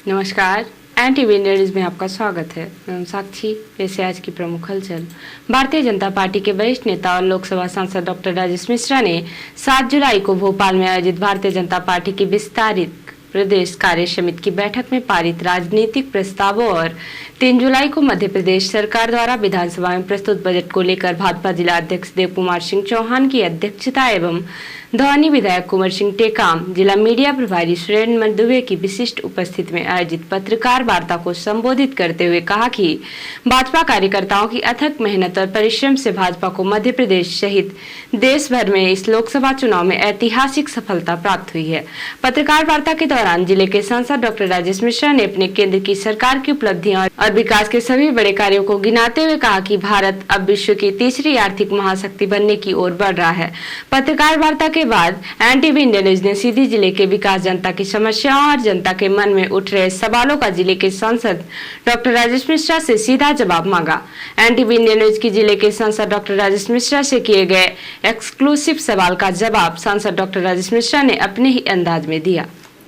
नमस्कार, NTV news में आपका स्वागत है। मैं साक्षी। वैसे आज की प्रमुख हलचल। भारतीय जनता पार्टी के वरिष्ठ नेता और लोकसभा सांसद डॉक्टर राजेश मिश्रा ने 7 जुलाई को भोपाल में आयोजित भारतीय जनता पार्टी की विस्तारित प्रदेश कार्य समिति की बैठक में पारित राजनीतिक प्रस्तावों और 3 जुलाई को मध्य प्रदेश सरकार द्वारा विधानसभा में प्रस्तुत बजट को लेकर भाजपा जिला अध्यक्ष देव कुमार सिंह चौहान की अध्यक्षता एवं धौनी विधायक कुंवर सिंह टेकाम, जिला मीडिया प्रभारी सुरेंद्र दुबे की विशिष्ट उपस्थिति में आयोजित पत्रकार वार्ता को संबोधित करते हुए कहा कि भाजपा कार्यकर्ताओं की अथक मेहनत और परिश्रम से भाजपा को मध्य प्रदेश सहित देश भर में इस लोकसभा चुनाव में ऐतिहासिक सफलता प्राप्त हुई है। पत्रकार वार्ता के दौरान जिले के सांसद डॉक्टर राजेश मिश्रा ने अपने केंद्र की सरकार की उपलब्धियां और विकास के सभी बड़े कार्यों को गिनाते हुए कहा कि भारत अब विश्व की तीसरी आर्थिक महाशक्ति बनने की ओर बढ़ रहा है। पत्रकार वार्ता के बाद NTV इंडिया न्यूज ने सीधी जिले के विकास, जनता की समस्याओं और जनता के मन में उठ रहे सवालों का जिले के सांसद डॉक्टर राजेश मिश्रा से सीधा जवाब मांगा। NTV इंडिया न्यूज की जिले के सांसद डॉक्टर राजेश मिश्रा से किए गए एक्सक्लूसिव सवाल का जवाब सांसद डॉक्टर राजेश मिश्रा ने अपने ही अंदाज में दिया।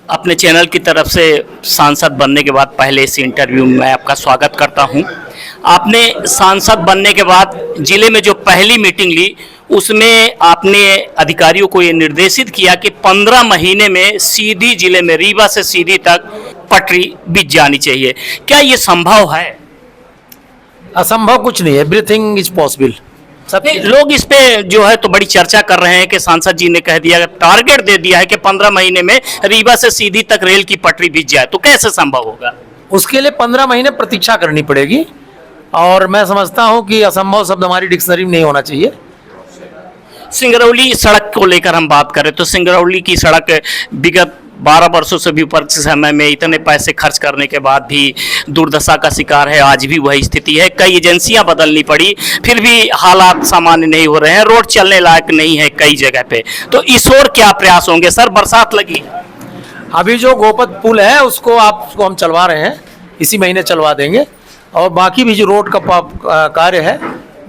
अपने चैनल की तरफ से सांसद बनने के बाद पहले इस इंटरव्यू में मैं आपका स्वागत करता हूं। आपने सांसद बनने के बाद जिले में जो पहली मीटिंग ली उसमें आपने अधिकारियों को ये निर्देशित किया कि 15 महीने में सीधी जिले में रीवा से सीधी तक पटरी बिछ जानी चाहिए। क्या ये संभव है? असंभव कुछ नहीं है, एवरीथिंग इज पॉसिबल। लोग इस पे जो है तो बड़ी चर्चा कर रहे हैं कि सांसद जी ने कह दिया, टारगेट दे दिया है कि 15 महीने में रीवा से सीधी तक रेल की पटरी बिछ जाए, तो कैसे संभव होगा? उसके लिए 15 महीने प्रतीक्षा करनी पड़ेगी और मैं समझता हूं कि असंभव शब्द हमारी डिक्शनरी में नहीं होना चाहिए। सिंगरौली सड़क को लेकर हम बात करें तो सिंगरौली की सड़क विगत 12 वर्षों से भी ऊपर के समय में इतने पैसे खर्च करने के बाद भी दुर्दशा का शिकार है। आज भी वही स्थिति है। कई एजेंसियां बदलनी पड़ी, फिर भी हालात सामान्य नहीं हो रहे हैं। रोड चलने लायक नहीं है कई जगह पे। तो इस ओर क्या प्रयास होंगे? सर, बरसात लगी, अभी जो गोपत पुल है उसको हम चलवा रहे हैं, इसी महीने चलवा देंगे। और बाकी भी जो रोड का कार्य है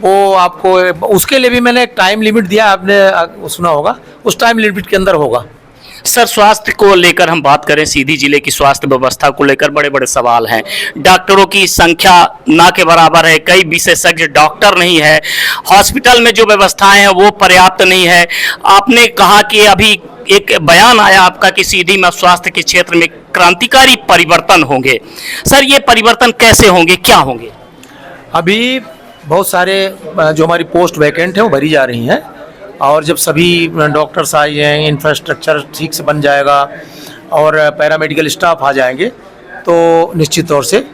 वो आपको, उसके लिए भी मैंने एक टाइम लिमिट दिया, आपने सुना होगा, उस टाइम लिमिट के अंदर होगा। सर, स्वास्थ्य को लेकर हम बात करें, सीधी जिले की स्वास्थ्य व्यवस्था को लेकर बड़े बड़े सवाल हैं। डॉक्टरों की संख्या ना के बराबर है, कई विशेषज्ञ डॉक्टर नहीं है, हॉस्पिटल में जो व्यवस्थाएं हैं वो पर्याप्त नहीं है। आपने कहा कि अभी एक बयान आया आपका कि सीधी में स्वास्थ्य के क्षेत्र में क्रांतिकारी परिवर्तन होंगे। सर, ये परिवर्तन कैसे होंगे, क्या होंगे? अभी बहुत सारे जो हमारी पोस्ट वैकेंट है वो भरी जा रही हैं और जब सभी डॉक्टर्स आ जाएंगे, इंफ्रास्ट्रक्चर ठीक से बन जाएगा और पैरामेडिकल स्टाफ आ जाएंगे तो निश्चित तौर से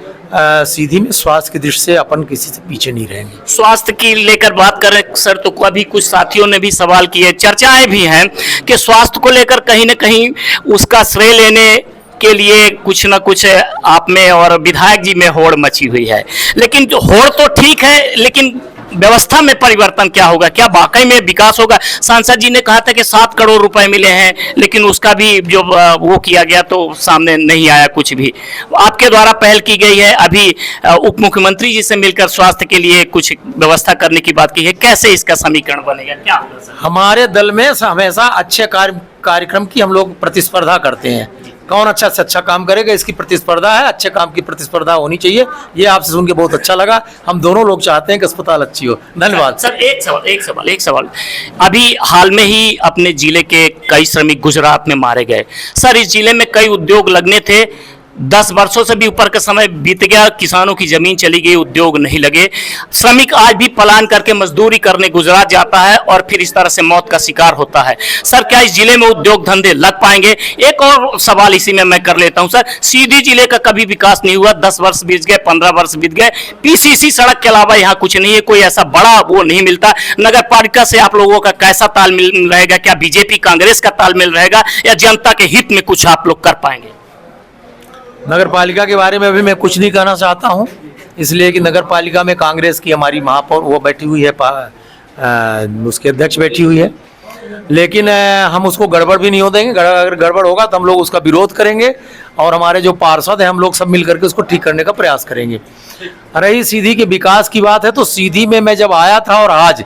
सीधी में स्वास्थ्य की दृष्टि से अपन किसी से पीछे नहीं रहेंगे। स्वास्थ्य की लेकर बात करें सर तो अभी कुछ साथियों ने भी सवाल किए, चर्चाएं भी हैं कि स्वास्थ्य को लेकर कहीं ना कहीं उसका श्रेय लेने के लिए कुछ न कुछ आप में और विधायक जी में होड़ मची हुई है। लेकिन जो होड़ तो ठीक है, लेकिन व्यवस्था में परिवर्तन क्या होगा? क्या वाकई में विकास होगा? सांसद जी ने कहा था कि 7 करोड़ रुपए मिले हैं, लेकिन उसका भी जो वो किया गया तो सामने नहीं आया कुछ भी। आपके द्वारा पहल की गई है, अभी उप मुख्यमंत्री जी से मिलकर स्वास्थ्य के लिए कुछ व्यवस्था करने की बात की है। कैसे इसका समीकरण बनेगा, क्या होगा सर? हमारे दल में हमेशा अच्छे कार्यक्रम की हम लोग प्रतिस्पर्धा करते हैं। कौन अच्छा से अच्छा काम करेगा इसकी प्रतिस्पर्धा है, अच्छे काम की प्रतिस्पर्धा होनी चाहिए। ये आपसे सुन के बहुत अच्छा लगा। हम दोनों लोग चाहते हैं कि अस्पताल अच्छी हो। धन्यवाद सर। एक सवाल अभी हाल में ही अपने जिले के कई श्रमिक गुजरात में मारे गए। सर, इस जिले में कई उद्योग लगने थे, 10 वर्षों से भी ऊपर का समय बीत गया, किसानों की जमीन चली गई, उद्योग नहीं लगे। श्रमिक आज भी पलायन करके मजदूरी करने गुजरात जाता है और फिर इस तरह से मौत का शिकार होता है। सर, क्या इस जिले में उद्योग धंधे लग पाएंगे? एक और सवाल इसी में मैं कर लेता हूं सर, सीधी जिले का कभी विकास नहीं हुआ, 10 वर्ष बीत गए, 15 वर्ष बीत गए, PCC सड़क के अलावा यहाँ कुछ नहीं है, कोई ऐसा बड़ा वो नहीं मिलता। नगर पालिका से आप लोगों का कैसा तालमेल रहेगा? क्या बीजेपी कांग्रेस का तालमेल रहेगा या जनता के हित में कुछ आप लोग कर पाएंगे? नगर पालिका के बारे में अभी मैं कुछ नहीं कहना चाहता हूं, इसलिए कि नगर पालिका में कांग्रेस की हमारी महापौर वो बैठी हुई है, उसके अध्यक्ष बैठी हुई है। लेकिन हम उसको गड़बड़ भी नहीं हो देंगे। अगर गड़बड़ होगा तो हम लोग उसका विरोध करेंगे और हमारे जो पार्षद हैं हम लोग सब मिल करके उसको ठीक करने का प्रयास करेंगे। रही सीधी के विकास की बात है तो सीधी में मैं जब आया था और आज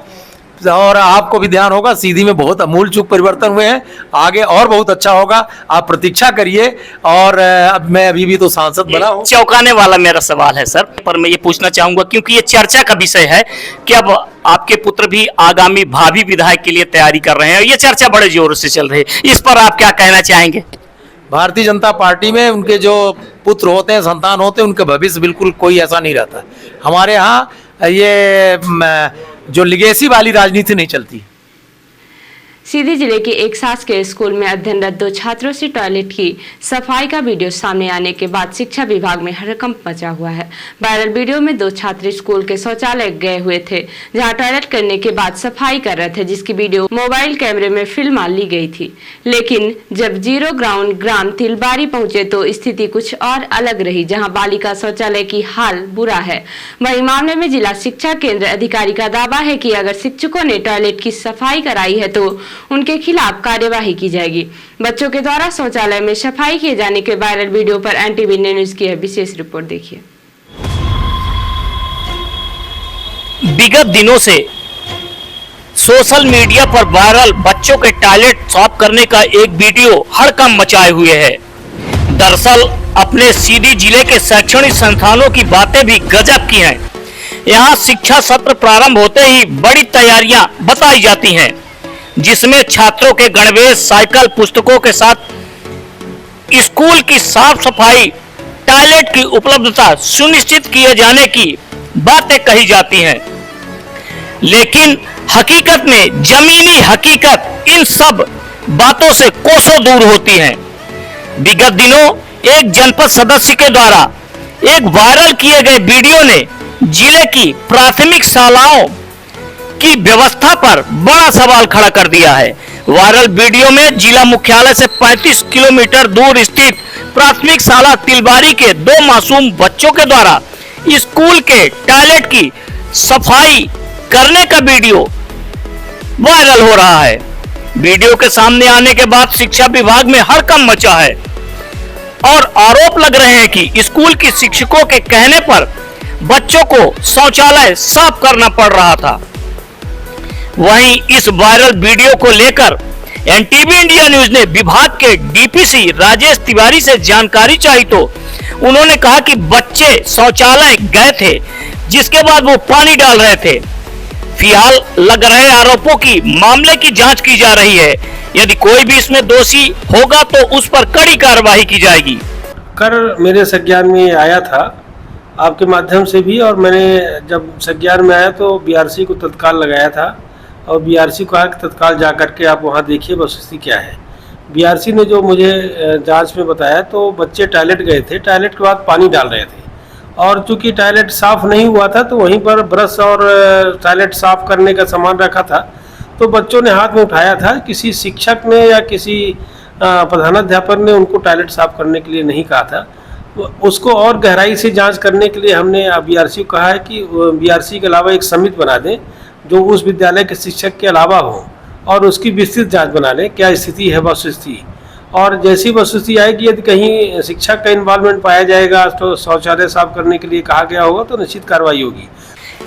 और आपको भी ध्यान होगा, सीधी में बहुत अमूल चूक परिवर्तन हुए हैं। आगे और बहुत अच्छा होगा, आप प्रतीक्षा करिए। और अब मैं अभी भी तो सांसद बना हूँ। चौंकाने वाला मेरा सवाल है सर, पर मैं ये पूछना चाहूंगा क्योंकि ये चर्चा का विषय है कि अब आपके पुत्र भी आगामी भावी विधायक के लिए तैयारी कर रहे हैं, ये चर्चा बड़े जोरों से चल रही है, इस पर आप क्या कहना चाहेंगे? भारतीय जनता पार्टी में उनके जो पुत्र होते हैं, संतान होते हैं, उनका भविष्य बिल्कुल कोई ऐसा नहीं रहता। हमारे यहाँ ये जो लिगेसी वाली राजनीति नहीं चलती। सीधी जिले के एक शासकीय स्कूल में अध्ययनरत 2 छात्रों से टॉयलेट की सफाई का वीडियो सामने आने के बाद शिक्षा विभाग में हड़कंप मचा हुआ है। वायरल वीडियो में 2 छात्र स्कूल के शौचालय गए हुए थे, जहां टॉयलेट करने के बाद सफाई कर रहे थे, जिसकी वीडियो मोबाइल कैमरे में फिल्म ली गई थी। लेकिन जब जीरो ग्राउंड ग्राम तिलबारी पहुंचे तो स्थिति कुछ और अलग रही, जहाँ बालिका शौचालय की हाल बुरा है। वहीं मामले में जिला शिक्षा केंद्र अधिकारी का दावा है कि अगर शिक्षकों ने टॉयलेट की सफाई कराई है तो उनके खिलाफ कार्यवाही की जाएगी। बच्चों के द्वारा शौचालय में सफाई किए जाने के वायरल वीडियो पर एनटीवी न्यूज की है विशेष रिपोर्ट, देखिए। विगत दिनों से सोशल मीडिया पर वायरल बच्चों के टॉयलेट साफ करने का एक वीडियो हड़कंप मचाए हुए है। दरअसल अपने सीधी जिले के शैक्षणिक संस्थानों की बातें भी गजब की हैं। यहाँ शिक्षा सत्र प्रारंभ होते ही बड़ी तैयारियां बताई जाती हैं, जिसमें छात्रों के गणवेश, साइकिल, पुस्तकों के साथ स्कूल की साफ सफाई, टॉयलेट की उपलब्धता सुनिश्चित किए जाने की बातें कही जाती हैं। लेकिन हकीकत में जमीनी हकीकत इन सब बातों से कोसों दूर होती है। विगत दिनों एक जनपद सदस्य के द्वारा एक वायरल किए गए वीडियो ने जिले की प्राथमिक शालाओं की व्यवस्था पर बड़ा सवाल खड़ा कर दिया है। वायरल वीडियो में जिला मुख्यालय से 35 किलोमीटर दूर स्थित प्राथमिक शाला तिलबारी के 2 मासूम बच्चों के द्वारा स्कूल के टॉयलेट की सफाई करने का वीडियो वायरल हो रहा है। वीडियो के सामने आने के बाद शिक्षा विभाग में हड़कंप मचा है और आरोप लग रहे हैं कि स्कूल की शिक्षकों के कहने पर बच्चों को शौचालय साफ करना पड़ रहा था। वहीं इस वायरल वीडियो को लेकर एनटीवी इंडिया न्यूज ने विभाग के डीपीसी राजेश तिवारी से जानकारी चाही तो उन्होंने कहा कि बच्चे शौचालय गए थे, जिसके बाद वो पानी डाल रहे थे। फिलहाल लग रहे आरोपों की मामले की जांच की जा रही है। यदि कोई भी इसमें दोषी होगा तो उस पर कड़ी कार्रवाई की जाएगी। कर मेरे संज्ञान में आया था आपके माध्यम से भी, और मैंने जब संज्ञान में आया तो बीआरसी को तत्काल लगाया था और बीआरसी को कहा कि तत्काल जा करके आप वहाँ देखिए वस्तुस्थिति क्या है। बीआरसी ने जो मुझे जांच में बताया तो बच्चे टॉयलेट गए थे, टॉयलेट के बाद पानी डाल रहे थे और चूंकि टॉयलेट साफ़ नहीं हुआ था तो वहीं पर ब्रश और टॉयलेट साफ़ करने का सामान रखा था, तो बच्चों ने हाथ में उठाया था। किसी शिक्षक ने या किसी प्रधानाध्यापक ने उनको टॉयलेट साफ़ करने के लिए नहीं कहा था। उसको और गहराई से जांच करने के लिए हमने बीआरसी को कहा है कि बीआरसी के अलावा एक समिति बना दें जो उस विद्यालय के शिक्षक के अलावा हो और उसकी विस्तृत जांच बना लें क्या स्थिति है वस्तुस्थिति, और जैसी वस्तुस्थिति आएगी यदि कहीं शिक्षक का इन्वॉल्वमेंट पाया जाएगा तो शौचालय साफ करने के लिए कहा गया होगा तो निश्चित कार्रवाई होगी।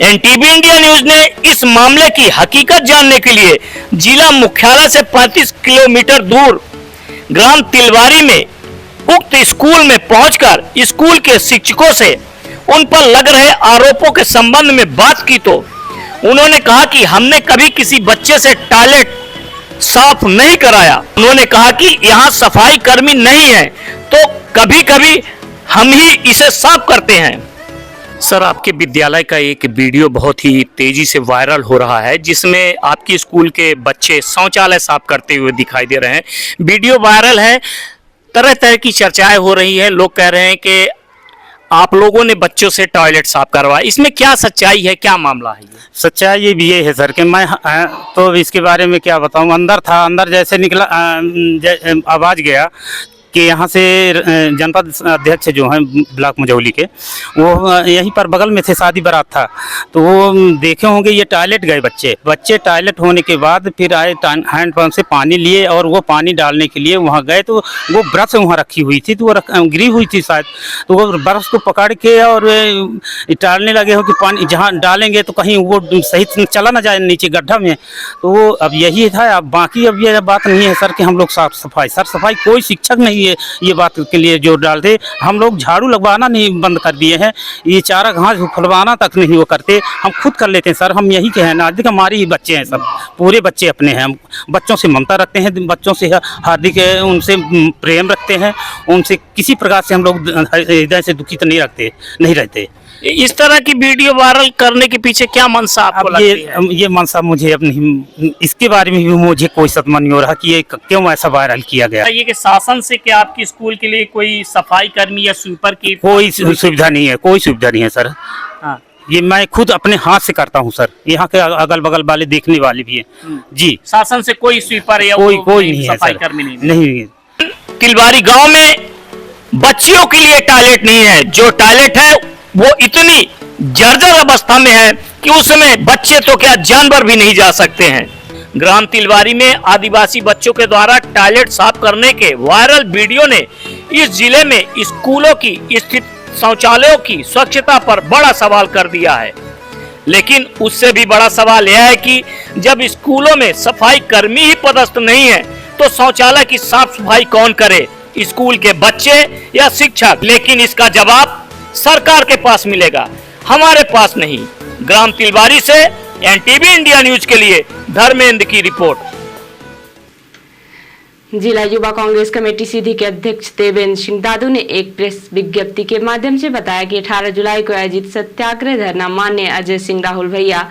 एनटीवी इंडिया न्यूज ने इस मामले की हकीकत जानने के लिए जिला मुख्यालय से 35 किलोमीटर दूर ग्राम तिलवारी में उक्त स्कूल में पहुंचकर स्कूल के शिक्षकों से उन पर लग रहे आरोपों के संबंध में बात की तो उन्होंने कहा कि हमने कभी किसी बच्चे से टॉयलेट साफ नहीं कराया। उन्होंने कहा कि यहाँ सफाई कर्मी नहीं है तो कभी कभी हम ही इसे साफ करते हैं। सर, आपके विद्यालय का एक वीडियो बहुत ही तेजी से वायरल हो रहा है जिसमें आपकी स्कूल के बच्चे शौचालय साफ करते हुए दिखाई दे रहे हैं। वीडियो वायरल है, तरह तरह की चर्चाएं हो रही है। लोग कह रहे हैं कि आप लोगों ने बच्चों से टॉयलेट साफ करवाया, इसमें क्या सच्चाई है, क्या मामला है? ये सच्चाई ये भी ये है सर कि मैं तो इसके बारे में क्या बताऊं। अंदर था, अंदर जैसे निकला आवाज़ गया कि यहाँ से जनपद अध्यक्ष जो हैं ब्लॉक मझौली के, वो यहीं पर बगल में थे, शादी बारात था, तो वो देखे होंगे ये टॉयलेट गए बच्चे टॉयलेट होने के बाद फिर आए, हैंडपम्प से पानी लिए और वो पानी डालने के लिए वहाँ गए, तो वो ब्रश वहाँ रखी हुई थी, तो वो गिरी हुई थी शायद, तो वो ब्रश को पकड़ के और डालने लगे हो कि पानी जहाँ डालेंगे तो कहीं वो सही चला ना जाए नीचे गड्ढा में। तो वो अब यही था। अब बाकी अब ये बात नहीं है सर कि हम लोग साफ सफाई कोई शिक्षक नहीं है ये बात के लिए जोर डालते। हम लोग झाड़ू लगवाना नहीं बंद कर दिए हैं, ये चारा घास फुलवाना तक नहीं वो करते, हम खुद कर लेते हैं सर। हम यही कहना, अधिक हमारे ही बच्चे हैं सब, पूरे बच्चे अपने हैं, हम बच्चों से ममता रखते हैं, बच्चों से हार्दिक उनसे प्रेम रखते हैं, उनसे किसी प्रकार से हम लोग हृदय से दुखी तो नहीं रहते। इस तरह की वीडियो वायरल करने के पीछे क्या मनसा आपको लगती है? ये मनसा मुझे अब नहीं, इसके बारे में भी मुझे कोई सदमा नहीं हो रहा कि ये क्यों ऐसा वायरल किया गया। ये कि शासन से क्या आपकी स्कूल के लिए कोई सफाई कर्मी या स्वीपर की कोई सुविधा नहीं है, कोई सुविधा नहीं है सर। हाँ। ये मैं खुद अपने हाथ से करता हूँ सर, यहाँ के अगल बगल वाले देखने वाले भी हैं जी। शासन से कोई स्वीपर या कोई नहीं है सफाई सर, कर्मी नहीं है। तिलवारी गांव में बच्चियों के लिए टॉयलेट नहीं है, जो टॉयलेट है वो इतनी जर्जर अवस्था में है कि उसमें बच्चे तो क्या जानवर भी नहीं जा सकते हैं। ग्राम तिलवारी में आदिवासी बच्चों के द्वारा टॉयलेट साफ करने के वायरल वीडियो ने इस जिले में स्कूलों की स्थित शौचालयों की स्वच्छता पर बड़ा सवाल कर दिया है। लेकिन उससे भी बड़ा सवाल यह है कि जब स्कूलों में सफाई कर्मी ही पदस्थ नहीं है तो शौचालय की साफ सफाई कौन करे, स्कूल के बच्चे या शिक्षक? लेकिन इसका जवाब सरकार के पास मिलेगा, हमारे पास नहीं। ग्राम तिलवारी से एनटीवी इंडिया न्यूज के लिए धर्मेंद्र की रिपोर्ट। जिला युवा कांग्रेस कमेटी सीधी के अध्यक्ष देवेंद्र सिंह दादू ने एक प्रेस विज्ञप्ति के माध्यम से बताया कि 18 जुलाई को आयोजित सत्याग्रह धरना माननीय अजय सिंह राहुल भैया,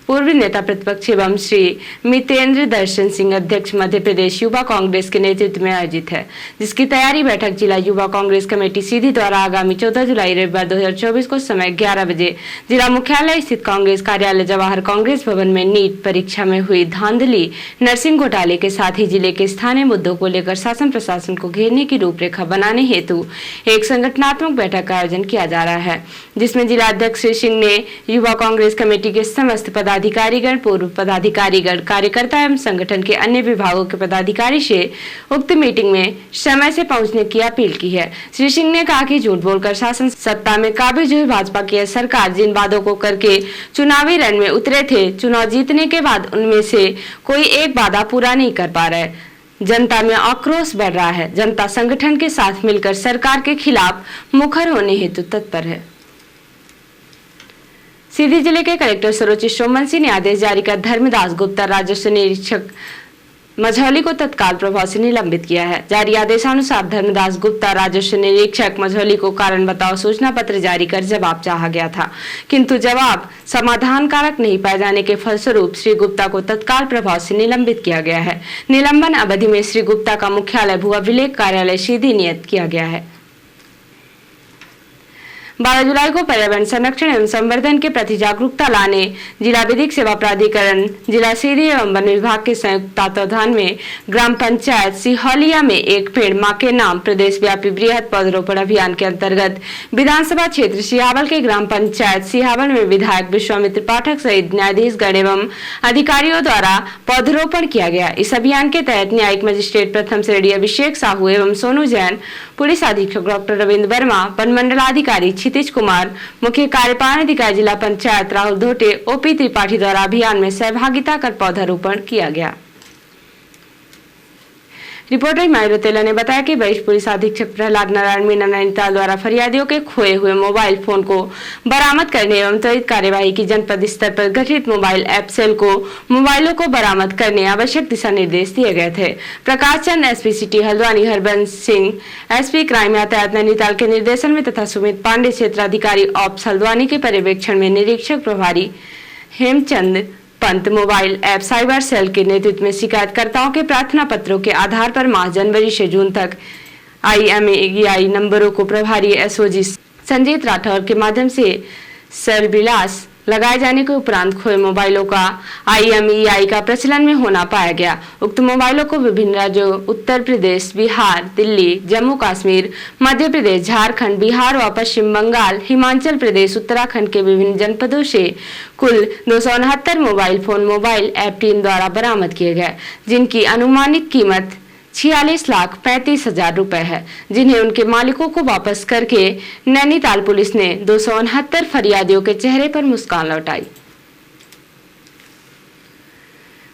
पूर्व नेता प्रतिपक्ष एवं श्री मितेंद्र दर्शन सिंह अध्यक्ष मध्य प्रदेश युवा कांग्रेस के नेतृत्व में आयोजित है, जिसकी तैयारी बैठक जिला युवा कांग्रेस कमेटी सीधी द्वारा आगामी 14 जुलाई रविवार 2024 को समय 11 बजे जिला मुख्यालय स्थित कांग्रेस कार्यालय जवाहर कांग्रेस भवन में नीट परीक्षा में हुई धांधली, नर्सिंग घोटाले के साथ ही जिले के स्थानीय मुद्दों को लेकर शासन प्रशासन को घेरने की रूपरेखा बनाने हेतु एक संगठनात्मक बैठक का आयोजन किया जा रहा है, जिसमें जिला अध्यक्ष श्री सिंह ने युवा कांग्रेस कमेटी के समस्त पदाधिकारीगण, पूर्व पदाधिकारीगण, कार्यकर्ता एवं संगठन के अन्य विभागों के पदाधिकारी से उक्त मीटिंग में समय से पहुंचने की अपील की है। श्री सिंह ने कहा कि झूठ बोलकर शासन सत्ता में काबिज हुई भाजपा की सरकार जिन वादों को करके चुनावी रण में उतरे थे, चुनाव जीतने के बाद उनमें से कोई एक वादा पूरा नहीं कर पा रहे। जनता में आक्रोश बढ़ रहा है, जनता संगठन के साथ मिलकर सरकार के खिलाफ मुखर होने हेतु तत्पर है। सीधी जिले के कलेक्टर सरोज सोमवंशी ने आदेश जारी कर धर्मदास गुप्ता राजस्व निरीक्षक मझौली को तत्काल प्रभाव से निलंबित किया है। जारी आदेशानुसार धर्मदास गुप्ता राजस्व निरीक्षक मझौली को कारण बताओ सूचना पत्र जारी कर जवाब चाहा गया था, किंतु जवाब समाधान कारक नहीं पाए जाने के फलस्वरूप श्री गुप्ता को तत्काल प्रभाव से निलंबित किया गया है। निलंबन अवधि में श्री गुप्ता का मुख्यालय भू अभिलेख कार्यालय सीधी नियत किया गया है। 12 जुलाई को पर्यावरण संरक्षण एवं संवर्धन के प्रति जागरूकता लाने जिला विधिक सेवा प्राधिकरण, जिला सीधी एवं वन विभाग के संयुक्त तत्वावधान में ग्राम पंचायत सिहौलिया में एक पेड़ मां के नाम प्रदेश व्यापी वृहद पौधरोपण अभियान के अंतर्गत विधानसभा क्षेत्र सिहावल के ग्राम पंचायत सिहावल में विधायक विश्वामित्र पाठक सहित न्यायाधीशगण एवं अधिकारियों द्वारा पौधरोपण किया गया। इस अभियान के तहत न्यायिक मजिस्ट्रेट प्रथम श्रेणी अभिषेक साहू एवं सोनू जैन, पुलिस अधीक्षक डॉक्टर रविंद्र वर्मा, वन मंडलाधिकारी क्षितिज कुमार, मुख्य कार्यपालन अधिकारी जिला पंचायत राहुल धोटे, ओपी त्रिपाठी द्वारा अभियान में सहभागिता कर पौधारोपण किया गया। रिपोर्टर मायरो तेला ने बताया कि वरिष्ठ पुलिस अधीक्षक प्रहलाद नारायण मीणा नैनीताल द्वारा फरियादियों के खोए हुए मोबाइल फोन को बरामद करने एवं त्वरित कार्यवाही की जनपद स्तर पर गठित मोबाइल ऐप सेल को मोबाइलों को बरामद करने आवश्यक दिशा निर्देश दिए गए थे। Prakash Chand SP city Haldwani, Harbans Singh SP crime यातायात नैनीताल के निर्देशन में तथा सुमित पांडे क्षेत्राधिकारी ऑप्स हल्द्वानी के पर्यवेक्षण में निरीक्षक प्रभारी Hemchand Pant mobile app cyber cell के नेतृत्व में शिकायतकर्ताओं के प्रार्थना पत्रों के आधार पर माह जनवरी से जून तक IMEI नंबरों को प्रभारी एसओजी संजीत राठौर के माध्यम से सरविलास लगाए जाने के उपरांत खोए मोबाइलों का IMEI का प्रचलन में होना पाया गया। उक्त मोबाइलों को विभिन्न राज्यों उत्तर प्रदेश, बिहार, दिल्ली, जम्मू कश्मीर, मध्य प्रदेश, झारखंड, बिहार व पश्चिम बंगाल, हिमाचल प्रदेश, उत्तराखंड के विभिन्न जनपदों से कुल 269 mobile phone mobile app team द्वारा बरामद किए गए, जिनकी अनुमानित कीमत 46,35,000 रुपए है, जिन्हें उनके मालिकों को वापस करके नैनीताल पुलिस ने 269 फरियादियों के चेहरे पर मुस्कान लौटाई।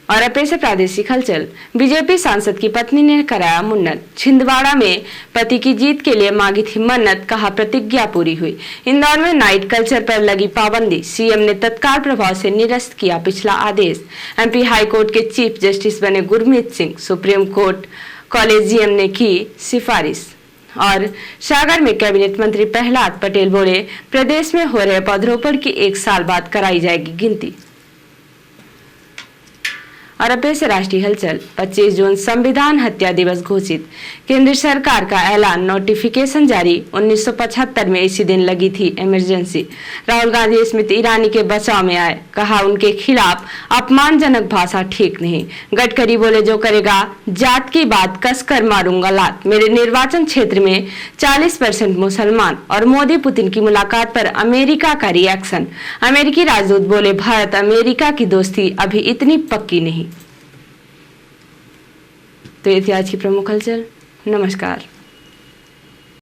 और अब से प्रादेशिक हलचल। बीजेपी सांसद की पत्नी ने कराया मुन्नत। छिंदवाड़ा में पति की जीत के लिए मांगी थी मन्नत, कहा प्रतिज्ञा पूरी हुई। इंदौर में नाइट कल्चर पर लगी पाबंदी, सीएम ने तत्काल प्रभाव से निरस्त किया पिछला आदेश। MP हाई कोर्ट के चीफ जस्टिस बने Gurmeet Singh, supreme court collegium ने की सिफारिश। और सागर में कैबिनेट मंत्री प्रहलाद पटेल बोले, प्रदेश में हो रहे पौधरोपण की 1 साल बाद कराई जाएगी गिनती। और अब से राष्ट्रीय हलचल। 25 जून संविधान हत्या दिवस घोषित, केंद्र सरकार का ऐलान, नोटिफिकेशन जारी। 1975 में इसी दिन लगी थी इमरजेंसी। राहुल गांधी स्मृति ईरानी के बचाव में आए, कहा उनके खिलाफ अपमानजनक भाषा ठीक नहीं। गडकरी बोले, जो करेगा जात की बात कसकर मारूंगा लात। मेरे निर्वाचन क्षेत्र में 40% मुसलमान। और मोदी पुतिन की मुलाकात पर अमेरिका का रिएक्शन। अमेरिकी राजदूत बोले, भारत अमेरिका की दोस्ती अभी इतनी पक्की नहीं। तो ये थी आज की प्रमुख हलचल। नमस्कार।